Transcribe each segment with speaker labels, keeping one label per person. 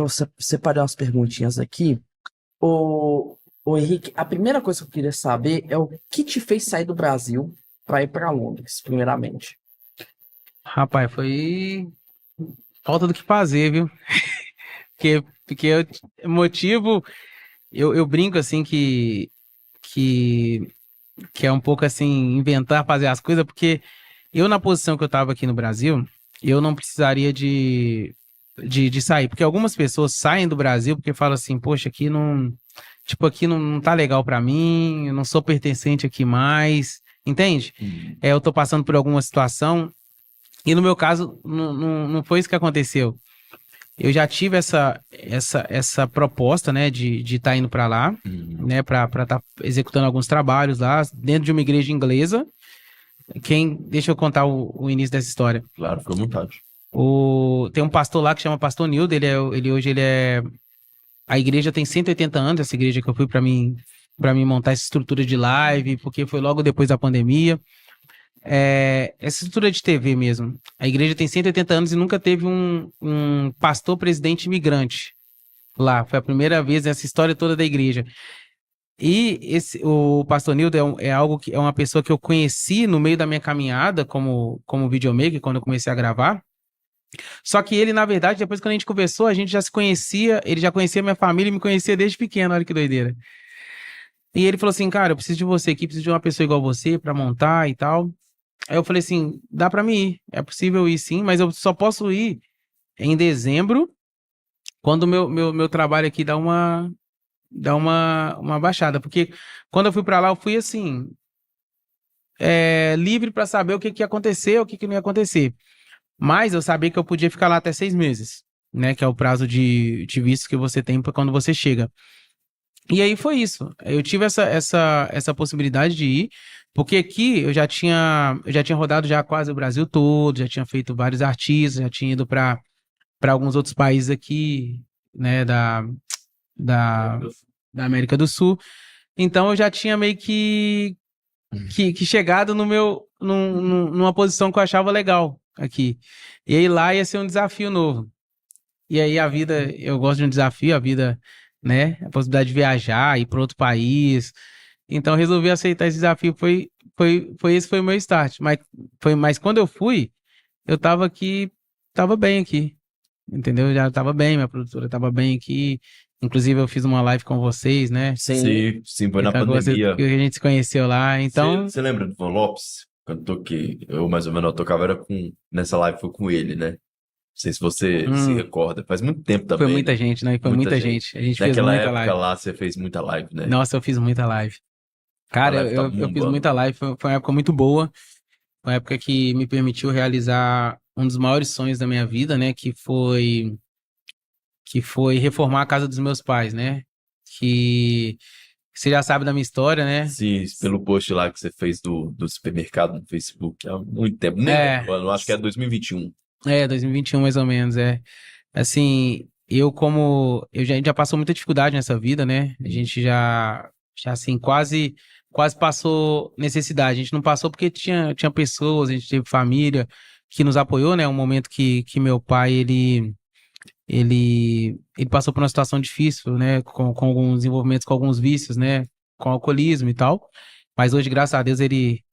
Speaker 1: Eu separei umas perguntinhas aqui. Ô Henrique, a primeira coisa que eu queria saber é o que te fez sair do Brasil para ir para Londres, primeiramente.
Speaker 2: Rapaz, foi falta do que fazer, viu? Porque motivo, eu brinco assim que, que é um pouco assim, inventar, fazer as coisas, porque eu, na posição que eu tava aqui no Brasil, eu não precisaria de sair. Porque algumas pessoas saem do Brasil porque falam assim, poxa, aqui não. Tipo, aqui não tá legal pra mim, eu não sou pertencente aqui mais. Entende? Eu tô passando por alguma situação. E no meu caso, não foi isso que aconteceu. Eu já tive essa proposta, né, de estar indo para lá, né, para estar executando alguns trabalhos lá, dentro de uma igreja inglesa. Deixa eu contar o início dessa história.
Speaker 3: Claro, fica à vontade.
Speaker 2: Tem um pastor lá que chama Pastor Nildo, hoje ele é... A igreja tem 180 anos, essa igreja que eu fui para mim montar essa estrutura de live, porque foi logo depois da pandemia. Essa estrutura de TV mesmo. A igreja tem 180 anos e nunca teve um pastor presidente imigrante lá. Foi a primeira vez nessa história toda da igreja. E o pastor Nildo é uma pessoa que eu conheci no meio da minha caminhada como videomaker, quando eu comecei a gravar. Só que ele, na verdade, depois que a gente conversou, a gente já se conhecia, ele já conhecia minha família e me conhecia desde pequeno, olha que doideira. E ele falou assim, cara, eu preciso de você aqui, preciso de uma pessoa igual você pra montar e tal. Aí eu falei assim, dá pra mim ir, é possível ir sim, mas eu só posso ir em dezembro, quando o meu trabalho aqui dá uma baixada, porque quando eu fui pra lá, eu fui assim, livre pra saber o que ia acontecer, o que não ia acontecer. Mas eu sabia que eu podia ficar lá até 6 meses, né, que é o prazo de visto que você tem pra quando você chega. E aí foi isso. Eu tive essa possibilidade de ir, porque aqui eu já tinha rodado já quase o Brasil todo, já tinha feito vários artistas, já tinha ido para alguns outros países aqui, né, da, da América do Sul. Então eu já tinha meio que chegado numa posição que eu achava legal aqui. E aí lá ia ser um desafio novo. E aí a vida, eu gosto de um desafio, a vida, né? A possibilidade de viajar, ir para outro país. Então eu resolvi aceitar esse desafio. Esse foi o meu start. Mas quando eu fui, eu tava aqui, tava bem aqui. Entendeu? Eu já tava bem, minha produtora tava bem aqui. Inclusive eu fiz uma live com vocês, né?
Speaker 3: Sim, foi na
Speaker 2: Que
Speaker 3: pandemia.
Speaker 2: a gente se conheceu lá. Então,
Speaker 3: Você lembra do Van Lopes? Quando eu toquei, eu mais ou menos eu tocava nessa live foi com ele, né? Não sei se você se recorda. Faz muito tempo também,
Speaker 2: foi muita
Speaker 3: né?
Speaker 2: gente, né? Foi muita gente. A gente fez
Speaker 3: Naquela
Speaker 2: muita
Speaker 3: época
Speaker 2: live.
Speaker 3: lá, você fez muita live, né?
Speaker 2: Nossa, eu fiz muita live.
Speaker 3: A
Speaker 2: Cara,
Speaker 3: live tá
Speaker 2: eu fiz
Speaker 3: bombando.
Speaker 2: muita live, foi uma época muito boa, foi uma época que me permitiu realizar um dos maiores sonhos da minha vida, né? Que foi reformar a casa dos meus pais, né? Que você já sabe da minha história, né?
Speaker 3: Sim, pelo post lá que você fez do supermercado no Facebook há muito tempo. Nem
Speaker 2: É,
Speaker 3: lembro, eu acho que é 2021.
Speaker 2: 2021 mais ou menos, Assim, a gente já passou muita dificuldade nessa vida, né? A gente já assim, quase passou necessidade. A gente não passou porque tinha pessoas, a gente teve família que nos apoiou, né? Um momento que meu pai, ele passou por uma situação difícil, né? Com alguns envolvimentos com alguns vícios, né? Com alcoolismo e tal. Mas hoje, graças a Deus, ele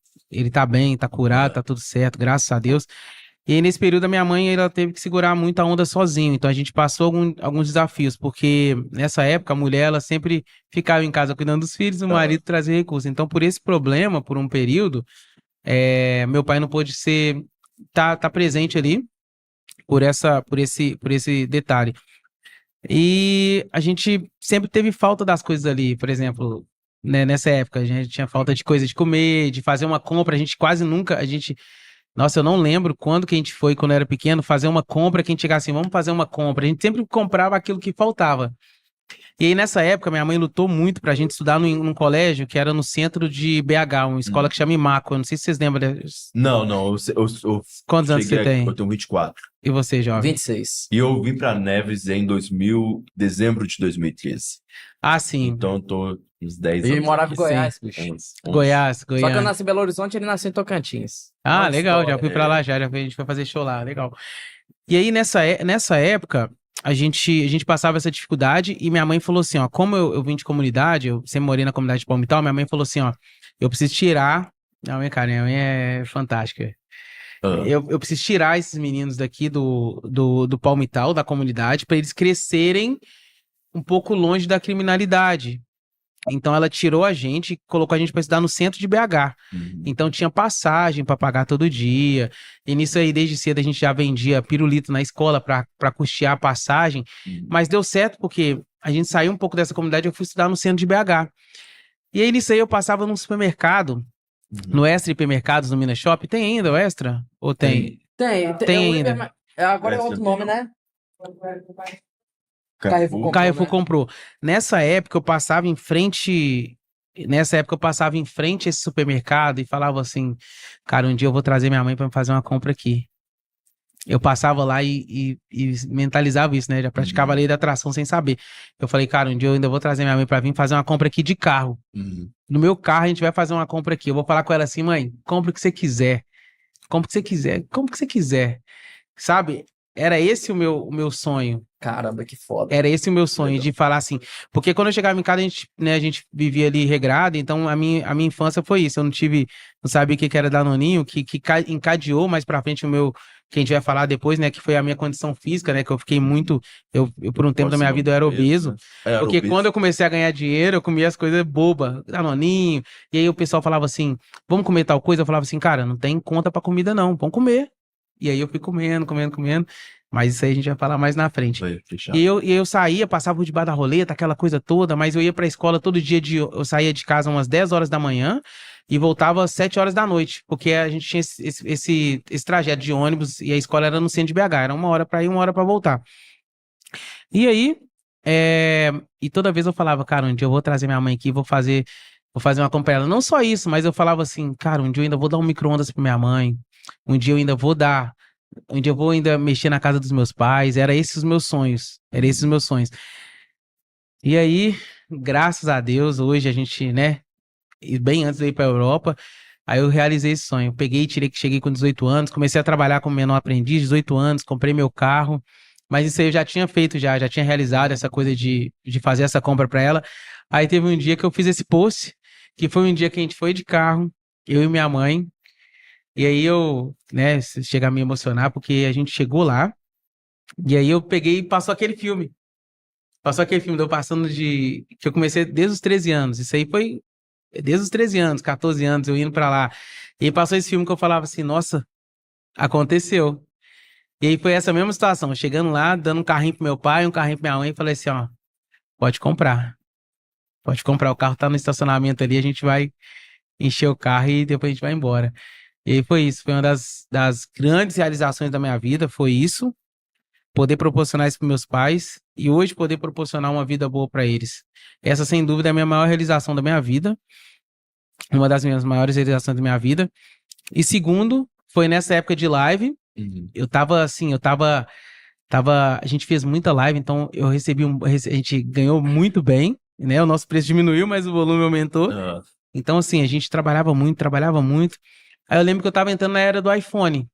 Speaker 2: tá bem, tá curado, tá tudo certo, graças a Deus. E aí, nesse período, a minha mãe, ela teve que segurar muita onda sozinha. Então, a gente passou alguns desafios, porque nessa época, a mulher, ela sempre ficava em casa cuidando dos filhos, o marido trazia recursos. Então, por esse problema, por um período, meu pai não pôde tá presente ali por esse detalhe. E a gente sempre teve falta das coisas ali, por exemplo, né, nessa época, a gente tinha falta de coisa de comer, de fazer uma compra, a gente quase nunca, nossa, eu não lembro quando que a gente foi, quando eu era pequeno, fazer uma compra, que a gente chegasse assim, vamos fazer uma compra. A gente sempre comprava aquilo que faltava. E aí, nessa época, minha mãe lutou muito pra gente estudar num colégio que era no centro de BH, uma escola que chama Imaco. Eu não sei se vocês lembram.
Speaker 3: Não, eu
Speaker 2: Quantos anos você
Speaker 3: cheguei aqui,
Speaker 2: tem?
Speaker 3: eu tenho 24.
Speaker 2: E você, jovem?
Speaker 1: 26.
Speaker 3: E eu vim pra Neves em dezembro de 2013.
Speaker 2: Ah, sim.
Speaker 3: Então eu tô uns 10
Speaker 1: Ele
Speaker 3: anos
Speaker 1: morava em
Speaker 3: aqui.
Speaker 1: Goiás, bicho.
Speaker 3: 11.
Speaker 2: Goiás.
Speaker 1: Só que eu nasci em Belo Horizonte, ele nasceu em Tocantins.
Speaker 2: Ah,
Speaker 1: Olha a
Speaker 2: legal, já
Speaker 1: história.
Speaker 2: fui pra lá, a gente foi fazer show lá, legal. E aí, nessa época, a gente passava essa dificuldade e minha mãe falou assim, ó, como eu vim de comunidade, eu sempre morei na comunidade de Palmital, minha mãe falou assim, ó, eu preciso tirar, minha mãe, cara, minha mãe é fantástica,
Speaker 3: Ah,
Speaker 2: eu preciso tirar esses meninos daqui do Palmital, da comunidade, para eles crescerem um pouco longe da criminalidade. Então ela tirou a gente e colocou a gente para estudar no centro de BH.
Speaker 3: uhum,
Speaker 2: Então tinha passagem para pagar todo dia. E nisso aí, desde cedo, a gente já vendia pirulito na escola para custear a passagem.
Speaker 3: uhum,
Speaker 2: Mas deu certo porque a gente saiu um pouco dessa comunidade e eu fui estudar no centro de BH. E aí nisso aí eu passava num supermercado,
Speaker 3: uhum.
Speaker 2: no Extra Hipermercados, no Minas Shop. Tem ainda o Extra? Ou tem?
Speaker 1: É
Speaker 2: Tem
Speaker 1: o
Speaker 2: ainda.
Speaker 1: agora é
Speaker 3: Essa
Speaker 1: outro
Speaker 3: tem.
Speaker 1: nome, né? Carrefour
Speaker 3: Carrefour.
Speaker 2: O
Speaker 1: comprou,
Speaker 2: Carrefour
Speaker 1: né?
Speaker 2: comprou. Nessa época eu passava em frente. Nessa época eu passava em frente a esse supermercado e falava assim, cara, um dia eu vou trazer minha mãe para fazer uma compra aqui. Eu passava lá e mentalizava isso, né? Já praticava a
Speaker 3: Uhum,
Speaker 2: lei da atração sem saber. Eu falei, cara, um dia eu ainda vou trazer minha mãe para vir fazer uma compra aqui de carro.
Speaker 3: uhum.
Speaker 2: No meu carro a gente vai fazer uma compra aqui. Eu vou falar com ela assim, mãe, compra o que você quiser. Compra o que você quiser. Compra o que você quiser. Sabe? Era esse o meu sonho.
Speaker 1: Caramba, que foda.
Speaker 2: Era esse o meu sonho,
Speaker 3: Legal.
Speaker 2: de falar assim. Porque quando eu chegava em casa, a gente vivia ali regrado, então a minha infância foi isso. Eu não sabia o que era Danoninho, que encadeou mais pra frente que a gente vai falar depois, né? Que foi a minha condição física, né? Que eu fiquei muito. Eu por um tempo da
Speaker 3: Pode ser
Speaker 2: minha
Speaker 3: nome
Speaker 2: vida, eu era
Speaker 3: obeso,
Speaker 2: obeso.
Speaker 3: né? Era
Speaker 2: Porque quando
Speaker 3: obeso.
Speaker 2: eu comecei a ganhar dinheiro, eu comia as coisas bobas, Danoninho. E aí o pessoal falava assim: vamos comer tal coisa? Eu falava assim, cara, não tem conta pra comida, não. Vamos comer. E aí eu fui comendo, comendo, comendo. Mas isso aí a gente vai falar mais na frente.
Speaker 3: Vai
Speaker 2: E
Speaker 3: fechar.
Speaker 2: eu saía, passava por debaixo da roleta, aquela coisa toda, mas eu ia pra escola todo dia, eu saía de casa umas 10 horas da manhã e voltava às 7 horas da noite, porque a gente tinha esse trajeto de ônibus e a escola era no centro de BH, era 1 hora pra ir, 1 hora pra voltar. E aí, e toda vez eu falava, cara, um dia eu vou trazer minha mãe aqui, vou fazer uma compra pra ela. Não só isso, mas eu falava assim, cara, um dia eu ainda vou dar um micro-ondas pra minha mãe, um dia eu ainda vou dar onde eu vou ainda mexer na casa dos meus pais. Era esses os meus sonhos. Era esses os meus sonhos. E aí, graças a Deus, hoje a gente, né, e bem antes de ir para a Europa, aí eu realizei esse sonho. Eu peguei, cheguei com 18 anos, comecei a trabalhar como menor aprendiz, 18 anos, comprei meu carro. Mas isso aí eu já tinha feito, já tinha realizado essa coisa de fazer essa compra para ela. Aí teve um dia que eu fiz esse post, que foi um dia que a gente foi de carro, eu e minha mãe. E aí eu, né, chega a me emocionar, porque a gente chegou lá, e aí eu peguei e passou aquele filme. Passou aquele filme, deu passando que eu comecei desde os 13 anos. Isso aí foi desde os 13 anos, 14 anos, eu indo pra lá. E aí passou esse filme que eu falava assim, nossa, aconteceu. E aí foi essa mesma situação, chegando lá, dando um carrinho pro meu pai, um carrinho pra minha mãe, e falei assim, ó, pode comprar. Pode comprar, o carro tá no estacionamento ali, a gente vai encher o carro e depois a gente vai embora. E aí foi isso, foi uma das grandes realizações da minha vida, foi isso. Poder proporcionar isso para meus pais e hoje poder proporcionar uma vida boa para eles. Essa, sem dúvida, é a minha maior realização da minha vida, uma das minhas maiores realizações da minha vida. E segundo, foi nessa época de live,
Speaker 3: Uhum.
Speaker 2: eu tava assim, a gente fez muita live, então a gente ganhou muito bem, né? O nosso preço diminuiu, mas o volume aumentou.
Speaker 3: Ah,
Speaker 2: Então, assim, a gente trabalhava muito, trabalhava muito. Aí eu lembro que eu tava entrando na era do iPhone.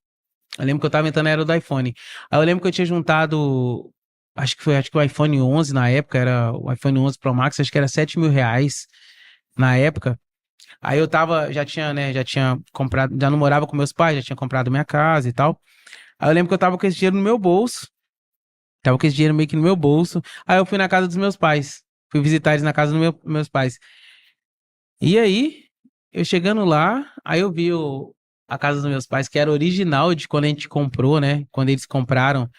Speaker 2: Aí eu lembro que eu tinha juntado, acho que o iPhone 11 na época, era o iPhone 11 Pro Max, acho que era R$ 7.000 na época. Aí eu tava, já tinha comprado, já não morava com meus pais, já tinha comprado minha casa e tal. Aí eu lembro que eu tava com esse dinheiro no meu bolso, tava com esse dinheiro meio que no meu bolso. Aí eu fui na casa dos meus pais, fui visitar eles na casa dos meus pais. E aí, eu chegando lá, aí eu vi a casa dos meus pais, que era original de quando a gente comprou, né? Quando eles compraram.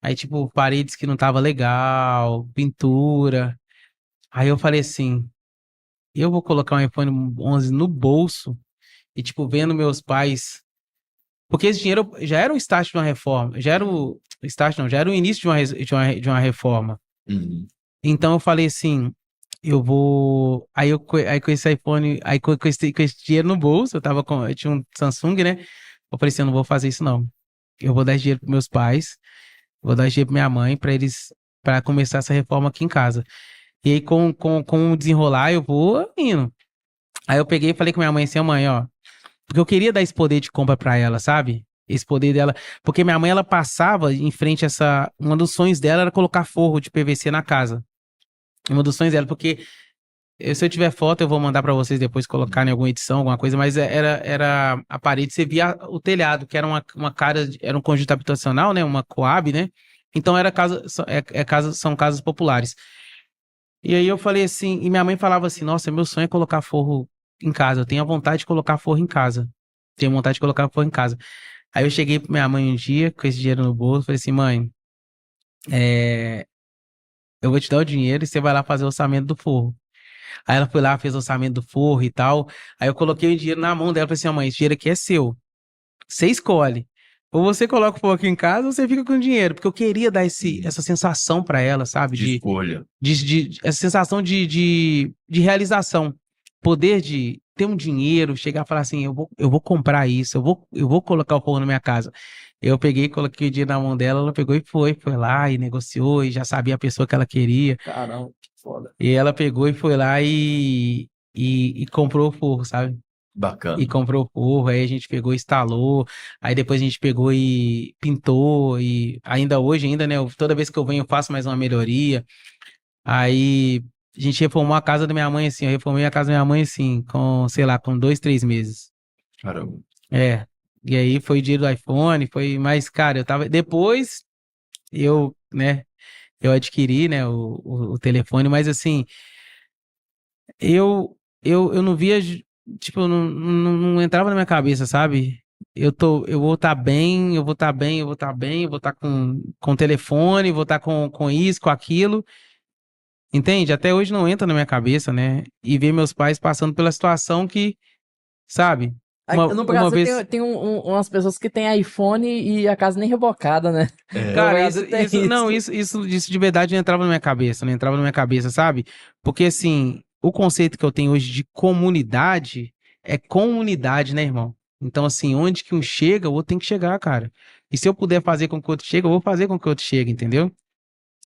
Speaker 2: Aí, tipo, paredes que não tava legal, pintura. Aí eu falei assim, eu vou colocar um iPhone 11 no bolso e, tipo, vendo meus pais... Porque esse dinheiro já era o start de uma reforma. Já era o... Start não, já era o início de uma reforma.
Speaker 3: uhum.
Speaker 2: Então eu falei assim, eu vou. Aí com esse iPhone, aí com esse dinheiro no bolso, eu tinha um Samsung, né? Eu falei assim, eu não vou fazer isso não. Eu vou dar esse dinheiro pros meus pais, vou dar esse dinheiro pra minha mãe para começar essa reforma aqui em casa. E aí com o desenrolar eu vou indo. Aí eu peguei e falei com minha mãe assim, ó, mãe, ó, porque eu queria dar esse poder de compra pra ela, sabe? esse poder dela. Porque minha mãe, ela passava em frente a essa... Um dos sonhos dela era colocar forro de PVC na casa. Um dos sonhos dela, porque se eu tiver foto, eu vou mandar pra vocês depois colocar em alguma edição, alguma coisa, mas era a parede, você via o telhado, que era uma cara, era um conjunto habitacional, né? Uma Coab, né? Então era casa, são casas populares. E aí eu falei assim, e minha mãe falava assim, nossa, meu sonho é colocar forro em casa, eu tenho a vontade de colocar forro em casa. Tenho vontade de colocar forro em casa. Aí eu cheguei pra minha mãe um dia, com esse dinheiro no bolso, falei assim, mãe, eu vou te dar o dinheiro e você vai lá fazer o orçamento do forro. Aí ela foi lá, fez o orçamento do forro e tal. Aí eu coloquei o dinheiro na mão dela e falei assim, ó, mãe, esse dinheiro aqui é seu. Você escolhe. Ou você coloca o forro aqui em casa ou você fica com o dinheiro. Porque eu queria dar essa sensação pra ela, sabe?
Speaker 3: De escolha.
Speaker 2: Essa sensação de realização. Poder de ter um dinheiro, chegar e falar assim, eu vou comprar isso, eu vou colocar o forro na minha casa. Eu peguei, coloquei o dinheiro na mão dela, ela pegou e foi lá e negociou e já sabia a pessoa que ela queria.
Speaker 1: Caramba, que foda.
Speaker 2: E ela pegou e foi lá e comprou o forro, sabe?
Speaker 3: Bacana.
Speaker 2: E comprou o forro, aí a gente pegou e instalou, aí depois a gente pegou e pintou, e ainda hoje, né, toda vez que eu venho eu faço mais uma melhoria. Aí a gente reformou a casa da minha mãe assim, eu reformei a casa da minha mãe assim, com, sei lá, com 2, 3 meses.
Speaker 3: Caramba.
Speaker 2: E aí foi o dinheiro do iPhone, foi, mas cara, depois eu, né, eu adquiri, né, o telefone, mas assim, eu não via, tipo, não entrava na minha cabeça, sabe? Eu vou estar bem, eu vou estar bem, eu vou estar bem, eu vou estar com telefone, vou estar com isso, com aquilo, entende? Até hoje não entra na minha cabeça, né? E ver meus pais passando pela situação que, sabe?
Speaker 1: No
Speaker 2: Uma
Speaker 1: Brasil
Speaker 2: vez...
Speaker 1: tem umas pessoas que têm iPhone e a casa nem rebocada, né?
Speaker 3: É.
Speaker 1: No
Speaker 2: Cara,
Speaker 1: Brasil tem
Speaker 2: isso de verdade não entrava na minha cabeça, não entrava na minha cabeça, sabe? Porque assim, o conceito que eu tenho hoje de comunidade é comunidade, né, irmão? Então, assim, onde que um chega, o outro tem que chegar, cara. E se eu puder fazer com que o outro chegue, eu vou fazer com que o outro chegue, entendeu?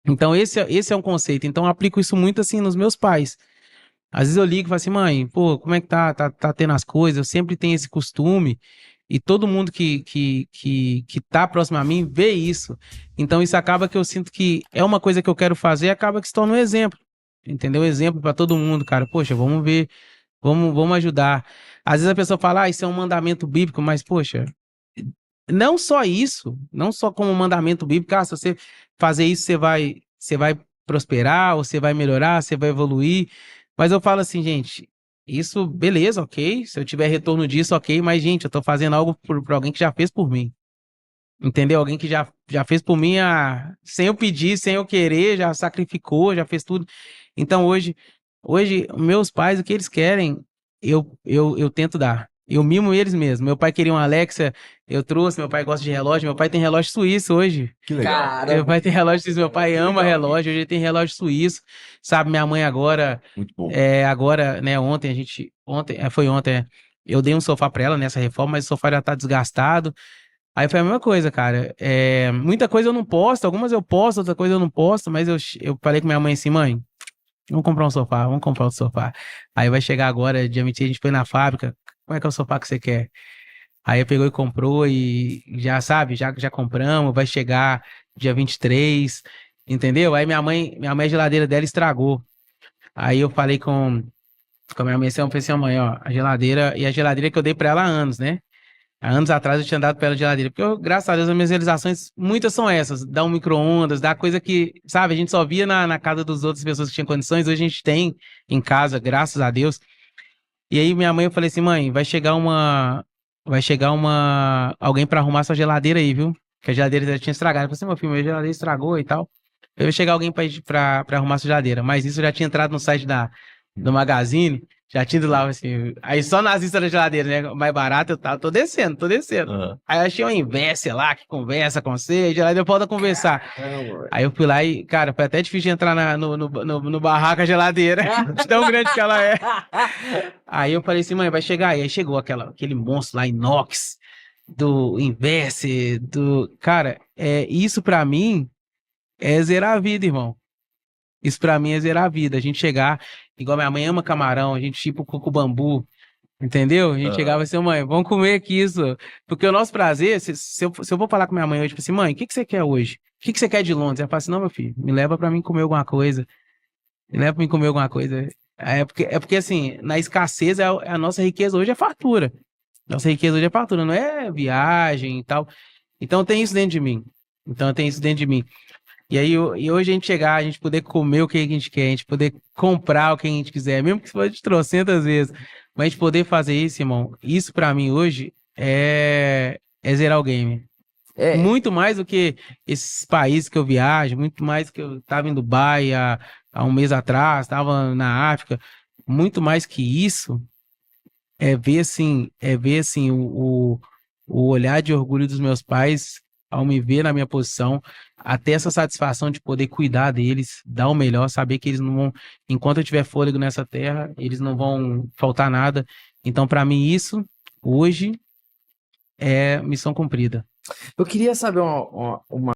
Speaker 2: Então, esse é um conceito. Então, eu aplico isso muito, assim, nos meus pais. Às vezes eu ligo e falo assim, mãe, pô, como é que tá tendo as coisas? Eu sempre tenho esse costume e todo mundo que tá próximo a mim vê isso. Então isso acaba que eu sinto que é uma coisa que eu quero fazer, acaba que se torna um exemplo. Entendeu? Exemplo para todo mundo, cara. Poxa, vamos ver, vamos ajudar. Às vezes a pessoa fala, isso é um mandamento bíblico, mas poxa, não só isso, não só como um mandamento bíblico, se você fazer isso, você vai prosperar, ou você vai melhorar, você vai evoluir. Mas eu falo assim, gente, isso, beleza, ok. Se eu tiver retorno disso, ok. Mas, gente, eu tô fazendo algo por alguém que já fez por mim. Entendeu? Alguém que já fez por mim sem eu pedir, sem eu querer, já sacrificou, já fez tudo. Então, hoje, meus pais, o que eles querem, eu tento dar. Eu mimo eles mesmo. Meu pai queria uma Alexa, eu trouxe. Meu pai gosta de relógio. Meu pai tem relógio suíço hoje.
Speaker 3: Que legal.
Speaker 2: Meu pai tem relógio suíço. Meu pai
Speaker 3: Que
Speaker 2: ama
Speaker 3: legal,
Speaker 2: relógio. Hoje ele tem relógio suíço. Sabe, minha mãe agora,
Speaker 3: Muito bom.
Speaker 2: agora, né, foi ontem, eu dei um sofá pra ela nessa reforma, mas o sofá já tá desgastado. Aí foi a mesma coisa, cara. Muita coisa eu não posto, algumas eu posto, outra coisa eu não posto, mas eu falei com minha mãe assim, mãe, vamos comprar um sofá, vamos comprar outro sofá. Aí vai chegar agora, dia 20, a gente foi na fábrica, qual é que é o sofá que você quer? Aí pegou e comprou e já sabe, já compramos, vai chegar dia 23, entendeu? Aí minha mãe, a geladeira dela estragou. Aí eu falei com a minha mãe, assim, eu falei assim, mãe, ó, a geladeira que eu dei pra ela há anos, né? Há anos atrás eu tinha dado pra ela geladeira, porque graças a Deus, as minhas realizações, muitas são essas, dar um micro-ondas, dar coisa que, sabe, a gente só via na casa das outras pessoas que tinham condições, hoje a gente tem em casa, graças a Deus. E aí minha mãe, eu falei assim, mãe, alguém pra arrumar sua geladeira aí, viu? Que a geladeira já tinha estragado. Eu falei assim, meu filho, minha geladeira estragou e tal. Eu ia chegar alguém pra arrumar sua geladeira, mas isso eu já tinha entrado no site do Magazine, já tinha ido lá, assim, aí só nazista da geladeira, né, mais barato, tô descendo.
Speaker 3: Aham.
Speaker 2: Aí eu achei uma Invest lá, que conversa com você, geladeira pode conversar.
Speaker 1: Caramba.
Speaker 2: Aí eu fui lá e, cara, foi até difícil de entrar no barraco a geladeira, de tão grande que ela é. Aí eu falei assim, mãe, vai chegar aí. Aí chegou aquele monstro lá, inox, do Invest, Cara, isso pra mim é zerar a vida, irmão. Isso pra mim é zerar a vida. A gente chegar, igual minha mãe ama camarão, a gente tipo coco bambu. Entendeu? A gente chegava assim, mãe, vamos comer aqui isso. Porque o nosso prazer, se eu vou falar com minha mãe hoje, tipo assim, mãe, o que você quer hoje? O que você quer de Londres? Ela fala assim, não, meu filho, me leva pra mim comer alguma coisa. Me leva pra mim comer alguma coisa. É porque assim, na escassez, a nossa riqueza hoje é fartura. Nossa riqueza hoje é fartura, não é viagem e tal. Então tem isso dentro de mim. Então tem isso dentro de mim. E aí, e hoje a gente chegar, a gente poder comer o que a gente quer, a gente poder comprar o que a gente quiser, mesmo que for de trocentas vezes, mas a gente poder fazer isso, irmão, isso pra mim hoje é zerar o game.
Speaker 1: É,
Speaker 2: Muito mais do que esses países que eu viajo, muito mais que eu tava em Dubai há um mês atrás, tava na África, muito mais que isso, é ver assim o olhar de orgulho dos meus pais ao me ver na minha posição, até essa satisfação de poder cuidar deles, dar o melhor, saber que eles não vão, enquanto eu tiver fôlego nessa terra, eles não vão faltar nada. Então, para mim, isso hoje é missão cumprida.
Speaker 1: eu queria saber uma